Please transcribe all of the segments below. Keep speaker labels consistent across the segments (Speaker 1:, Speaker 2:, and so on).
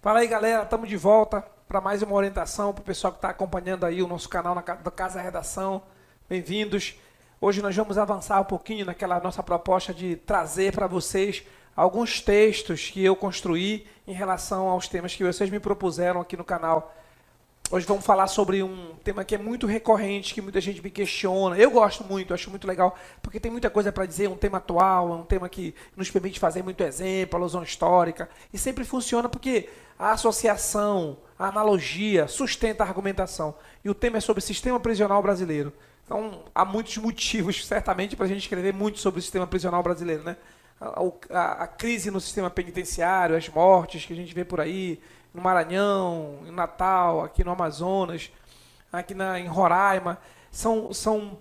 Speaker 1: Fala aí, galera, estamos de volta para mais uma orientação para o pessoal que está acompanhando aí o nosso canal da Casa Redação. Bem-vindos. Hoje nós vamos avançar um pouquinho naquela nossa proposta de trazer para vocês alguns textos que eu construí em relação aos temas que vocês me propuseram aqui no canal. Hoje vamos falar sobre um tema que é muito recorrente, que muita gente me questiona. Eu gosto muito, acho muito legal, porque tem muita coisa para dizer, um tema atual, um tema que nos permite fazer muito exemplo, alusão histórica, e sempre funciona porque a associação, a analogia, sustenta a argumentação. E o tema é sobre o sistema prisional brasileiro. Então, há muitos motivos, certamente, para a gente escrever muito sobre o sistema prisional brasileiro, né? A crise no sistema penitenciário, as mortes que a gente vê por aí, no Maranhão, em Natal, aqui no Amazonas, aqui em Roraima, são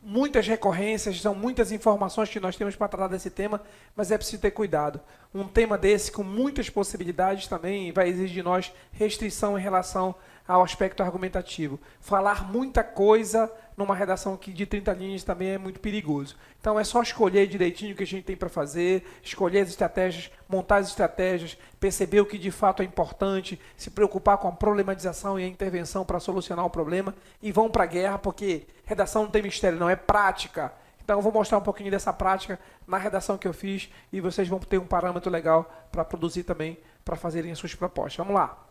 Speaker 1: muitas recorrências, são muitas informações que nós temos para tratar desse tema, mas é preciso ter cuidado. Um tema desse, com muitas possibilidades, também vai exigir de nós restrição em relação ao aspecto argumentativo. Falar muita coisa numa redação de 30 linhas também é muito perigoso. Então é só escolher direitinho o que a gente tem para fazer, escolher as estratégias, montar as estratégias, perceber o que de fato é importante, se preocupar com a problematização e a intervenção para solucionar o problema e vão para a guerra, porque redação não tem mistério, não, é prática. Então eu vou mostrar um pouquinho dessa prática na redação que eu fiz e vocês vão ter um parâmetro legal para produzir também, para fazerem as suas propostas. Vamos lá.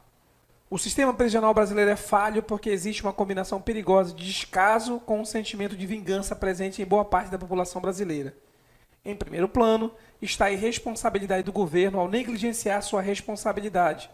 Speaker 1: O sistema prisional brasileiro é falho porque existe uma combinação perigosa de descaso com um sentimento de vingança presente em boa parte da população brasileira. Em primeiro plano, está a irresponsabilidade do governo ao negligenciar sua responsabilidade,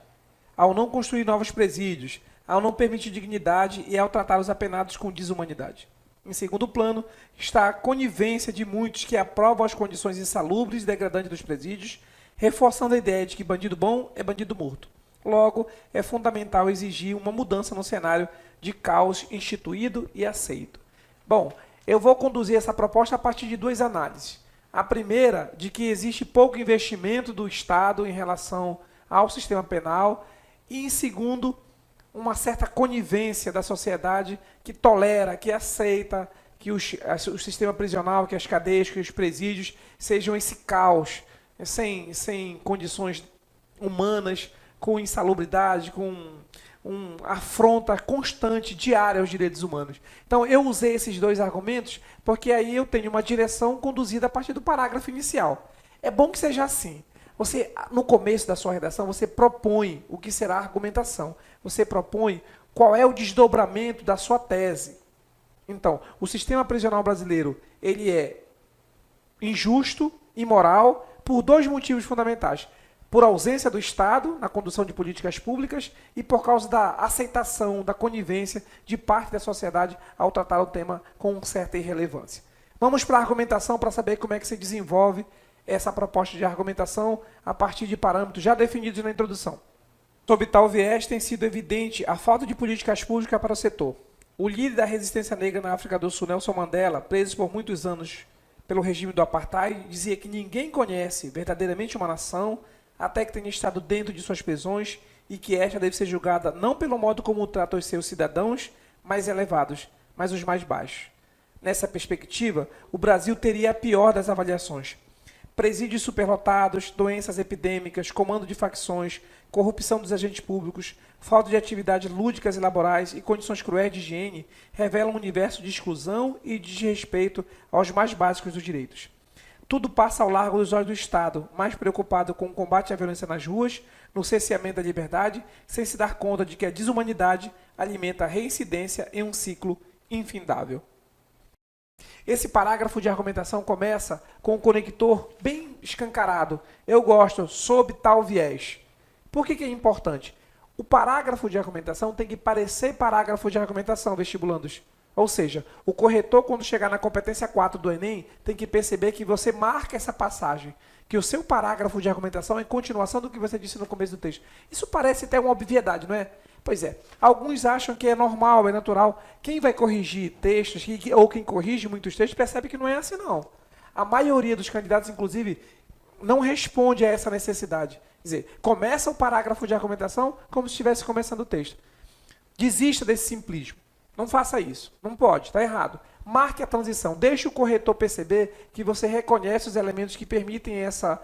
Speaker 1: ao não construir novos presídios, ao não permitir dignidade e ao tratar os apenados com desumanidade. Em segundo plano, está a conivência de muitos que aprovam as condições insalubres e degradantes dos presídios, reforçando a ideia de que bandido bom é bandido morto. Logo, é fundamental exigir uma mudança no cenário de caos instituído e aceito. Bom, eu vou conduzir essa proposta a partir de duas análises. A primeira, de que existe pouco investimento do Estado em relação ao sistema penal, e em segundo, uma certa conivência da sociedade que tolera, que aceita que o sistema prisional, que as cadeias, que os presídios sejam esse caos, sem condições humanas, com insalubridade, com afronta constante, diária aos direitos humanos. Então, eu usei esses dois argumentos porque aí eu tenho uma direção conduzida a partir do parágrafo inicial. É bom que seja assim. Você, no começo da sua redação, você propõe o que será a argumentação. Você propõe qual é o desdobramento da sua tese. Então, o sistema prisional brasileiro, ele é injusto, imoral, por dois motivos fundamentais. Por ausência do Estado na condução de políticas públicas e por causa da aceitação, da conivência de parte da sociedade ao tratar o tema com certa irrelevância. Vamos para a argumentação para saber como é que se desenvolve essa proposta de argumentação a partir de parâmetros já definidos na introdução. Sob tal viés, tem sido evidente a falta de políticas públicas para o setor. O líder da resistência negra na África do Sul, Nelson Mandela, preso por muitos anos pelo regime do apartheid, dizia que ninguém conhece verdadeiramente uma nação até que tenha estado dentro de suas prisões e que esta deve ser julgada não pelo modo como trata os seus cidadãos mais elevados, mas os mais baixos. Nessa perspectiva, o Brasil teria a pior das avaliações. Presídios superlotados, doenças epidêmicas, comando de facções, corrupção dos agentes públicos, falta de atividades lúdicas e laborais e condições cruéis de higiene revelam um universo de exclusão e de desrespeito aos mais básicos dos direitos. Tudo passa ao largo dos olhos do Estado, mais preocupado com o combate à violência nas ruas, no cerceamento da liberdade, sem se dar conta de que a desumanidade alimenta a reincidência em um ciclo infindável. Esse parágrafo de argumentação começa com um conector bem escancarado. Eu gosto, sob tal viés. Por que é importante? O parágrafo de argumentação tem que parecer parágrafo de argumentação, vestibulandos. Ou seja, o corretor, quando chegar na competência 4 do Enem, tem que perceber que você marca essa passagem, que o seu parágrafo de argumentação é continuação do que você disse no começo do texto. Isso parece até uma obviedade, não é? Pois é, alguns acham que é normal, é natural. Quem vai corrigir textos, ou quem corrige muitos textos, percebe que não é assim, não. A maioria dos candidatos, inclusive, não responde a essa necessidade. Quer dizer, começa o parágrafo de argumentação como se estivesse começando o texto. Desista desse simplismo. Não faça isso. Não pode, está errado. Marque a transição. Deixe o corretor perceber que você reconhece os elementos que permitem essa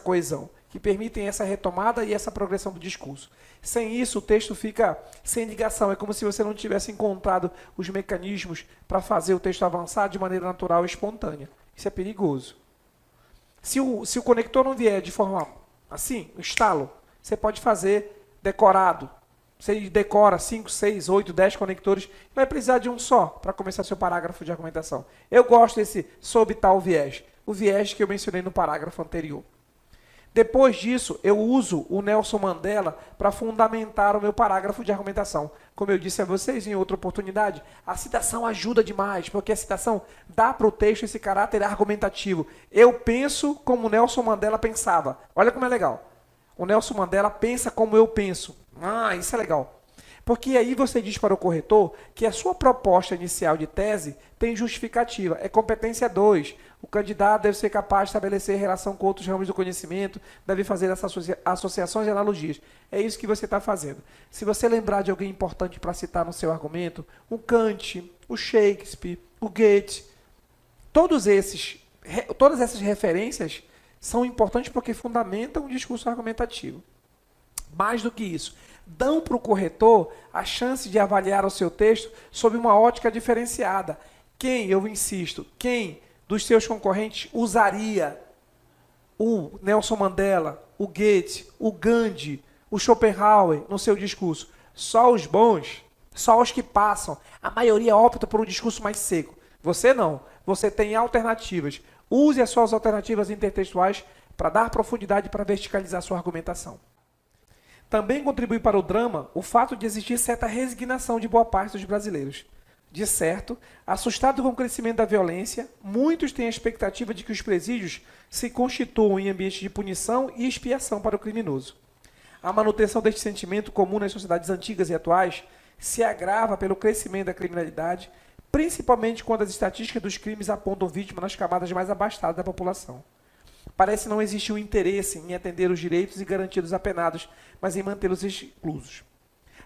Speaker 1: coesão, que permitem essa retomada e essa progressão do discurso. Sem isso, o texto fica sem ligação. É como se você não tivesse encontrado os mecanismos para fazer o texto avançar de maneira natural e espontânea. Isso é perigoso. Se o conector não vier de forma assim, um estalo, você pode fazer decorado. Você decora 5, 6, 8, 10 conectores, vai precisar de um só para começar seu parágrafo de argumentação. Eu gosto desse sob tal viés, o viés que eu mencionei no parágrafo anterior. Depois disso, eu uso o Nelson Mandela para fundamentar o meu parágrafo de argumentação. Como eu disse a vocês em outra oportunidade, a citação ajuda demais, porque a citação dá para o texto esse caráter argumentativo. Eu penso como o Nelson Mandela pensava. Olha como é legal. O Nelson Mandela pensa como eu penso. Ah, isso é legal. Porque aí você diz para o corretor que a sua proposta inicial de tese tem justificativa. É competência 2. O candidato deve ser capaz de estabelecer relação com outros ramos do conhecimento, deve fazer essas associações e analogias. É isso que você está fazendo. Se você lembrar de alguém importante para citar no seu argumento, o Kant, o Shakespeare, o Goethe, todas essas referências são importantes porque fundamentam o discurso argumentativo. Mais do que isso, dão para o corretor a chance de avaliar o seu texto sob uma ótica diferenciada. Quem, eu insisto, quem dos seus concorrentes usaria o Nelson Mandela, o Goethe, o Gandhi, o Schopenhauer no seu discurso? Só os bons, só os que passam. A maioria opta por um discurso mais seco. Você não. Você tem alternativas. Use as suas alternativas intertextuais para dar profundidade e para verticalizar sua argumentação. Também contribui para o drama o fato de existir certa resignação de boa parte dos brasileiros. De certo, assustado com o crescimento da violência, muitos têm a expectativa de que os presídios se constituam em ambientes de punição e expiação para o criminoso. A manutenção deste sentimento comum nas sociedades antigas e atuais se agrava pelo crescimento da criminalidade, principalmente quando as estatísticas dos crimes apontam vítimas nas camadas mais abastadas da população. Parece não existir um interesse em atender os direitos e garantir os apenados, mas em mantê-los exclusos.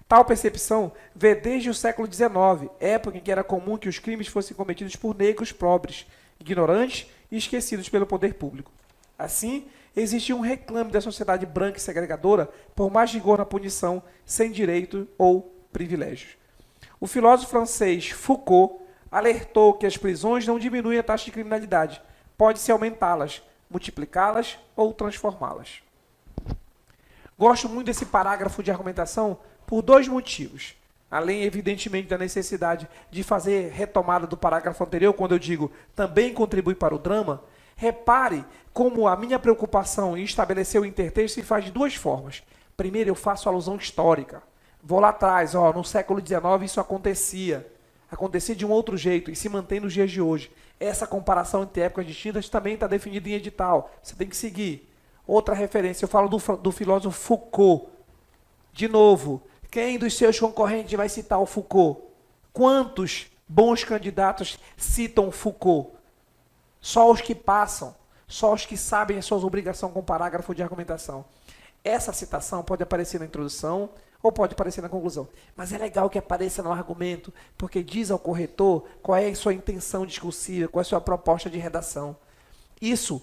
Speaker 1: Tal percepção vê desde o século XIX, época em que era comum que os crimes fossem cometidos por negros pobres, ignorantes e esquecidos pelo poder público. Assim, existia um reclame da sociedade branca e segregadora por mais rigor na punição, sem direito ou privilégios. O filósofo francês Foucault alertou que as prisões não diminuem a taxa de criminalidade, pode-se aumentá-las, multiplicá-las ou transformá-las. Gosto muito desse parágrafo de argumentação por dois motivos. Além, evidentemente, da necessidade de fazer retomada do parágrafo anterior, quando eu digo também contribui para o drama, repare como a minha preocupação em estabelecer o intertexto se faz de duas formas. Primeiro, eu faço alusão histórica. Vou lá atrás, no século XIX isso acontecia de um outro jeito e se mantém nos dias de hoje. Essa comparação entre épocas distintas também está definida em edital. Você tem que seguir. Outra referência, eu falo do filósofo Foucault. De novo, quem dos seus concorrentes vai citar o Foucault? Quantos bons candidatos citam Foucault? Só os que passam, só os que sabem as suas obrigações com o parágrafo de argumentação. Essa citação pode aparecer na introdução ou pode aparecer na conclusão. Mas é legal que apareça no argumento, porque diz ao corretor qual é a sua intenção discursiva, qual é a sua proposta de redação. Isso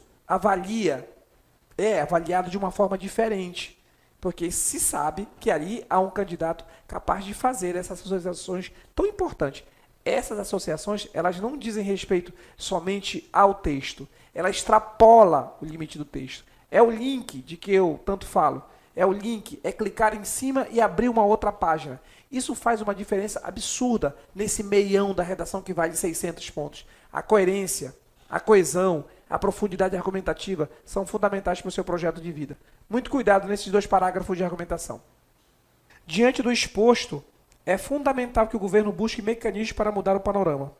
Speaker 1: é avaliado de uma forma diferente, porque se sabe que ali há um candidato capaz de fazer essas associações tão importantes. Essas associações, elas não dizem respeito somente ao texto, ela extrapola o limite do texto. É o link de que eu tanto falo. É o link, é clicar em cima e abrir uma outra página. Isso faz uma diferença absurda nesse meião da redação que vai de 600 pontos. A coerência, a coesão, a profundidade argumentativa são fundamentais para o seu projeto de vida. Muito cuidado nesses dois parágrafos de argumentação. Diante do exposto, é fundamental que o governo busque mecanismos para mudar o panorama.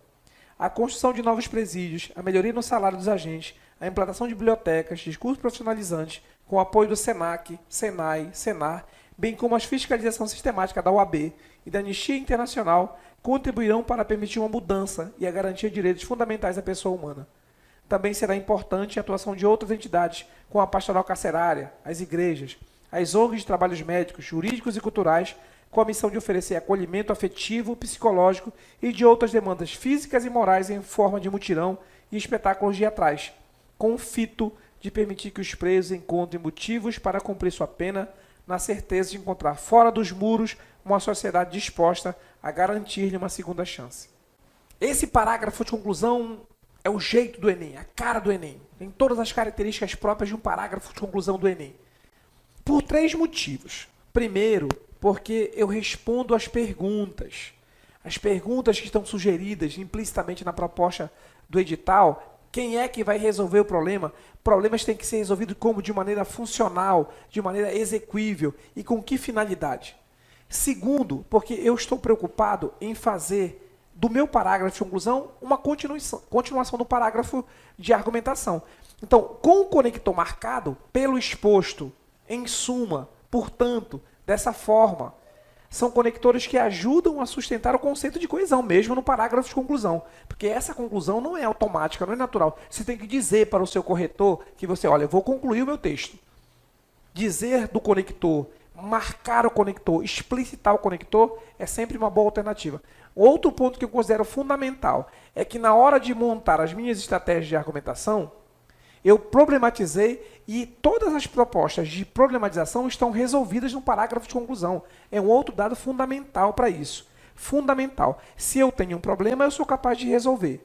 Speaker 1: A construção de novos presídios, a melhoria no salário dos agentes, a implantação de bibliotecas, discursos profissionalizantes, com o apoio do SENAC, SENAI, SENAR, bem como a fiscalização sistemática da OAB e da Anistia Internacional, contribuirão para permitir uma mudança e a garantia de direitos fundamentais da pessoa humana. Também será importante a atuação de outras entidades, como a pastoral carcerária, as igrejas, as ONGs de trabalhos médicos, jurídicos e culturais, com a missão de oferecer acolhimento afetivo, psicológico e de outras demandas físicas e morais em forma de mutirão e espetáculos teatrais, com o fito de permitir que os presos encontrem motivos para cumprir sua pena, na certeza de encontrar fora dos muros uma sociedade disposta a garantir-lhe uma segunda chance. Esse parágrafo de conclusão é o jeito do Enem, a cara do Enem. Tem todas as características próprias de um parágrafo de conclusão do Enem. Por 3 motivos. Primeiro, porque eu respondo às perguntas. As perguntas que estão sugeridas implicitamente na proposta do edital. Quem é que vai resolver o problema? Problemas têm que ser resolvidos como? De maneira funcional, de maneira exequível. E com que finalidade? Segundo, porque eu estou preocupado em fazer do meu parágrafo de conclusão uma continuação do parágrafo de argumentação. Então, com o conector marcado, pelo exposto, em suma, portanto, dessa forma, são conectores que ajudam a sustentar o conceito de coesão, mesmo no parágrafo de conclusão. Porque essa conclusão não é automática, não é natural. Você tem que dizer para o seu corretor que você, olha, eu vou concluir o meu texto. Dizer do conector, marcar o conector, explicitar o conector, é sempre uma boa alternativa. Outro ponto que eu considero fundamental é que na hora de montar as minhas estratégias de argumentação, eu problematizei e todas as propostas de problematização estão resolvidas no parágrafo de conclusão. É um outro dado fundamental para isso. Fundamental. Se eu tenho um problema, eu sou capaz de resolver.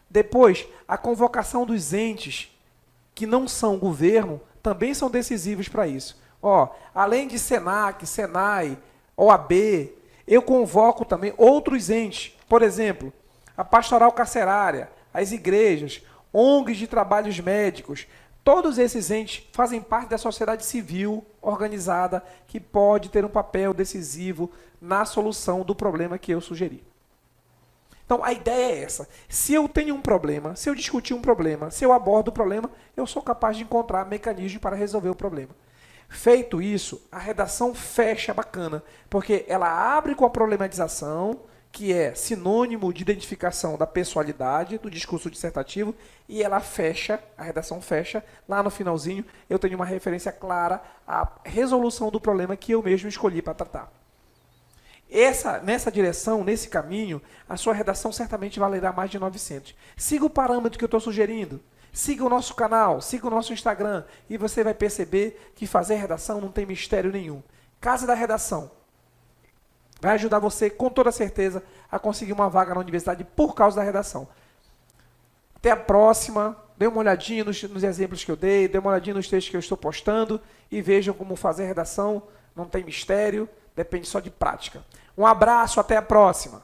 Speaker 1: Depois, a convocação dos entes que não são governo também são decisivos para isso. Além de SENAC, SENAI, OAB, eu convoco também outros entes. Por exemplo, a pastoral carcerária, as igrejas, ONGs de trabalhos médicos, todos esses entes fazem parte da sociedade civil organizada que pode ter um papel decisivo na solução do problema que eu sugeri. Então, a ideia é essa. Se eu tenho um problema, se eu discutir um problema, se eu abordo o problema, eu sou capaz de encontrar mecanismos para resolver o problema. Feito isso, a redação fecha bacana, porque ela abre com a problematização, que é sinônimo de identificação da pessoalidade, do discurso dissertativo, e ela fecha, a redação fecha, lá no finalzinho eu tenho uma referência clara à resolução do problema que eu mesmo escolhi para tratar. Nessa direção, nesse caminho, a sua redação certamente valerá mais de 900. Siga o parâmetro que eu estou sugerindo. Siga o nosso canal, siga o nosso Instagram, e você vai perceber que fazer redação não tem mistério nenhum. Casa da Redação vai ajudar você, com toda certeza, a conseguir uma vaga na universidade por causa da redação. Até a próxima. Dê uma olhadinha nos exemplos que eu dei, dê uma olhadinha nos textos que eu estou postando e vejam como fazer redação. Não tem mistério, depende só de prática. Um abraço, até a próxima.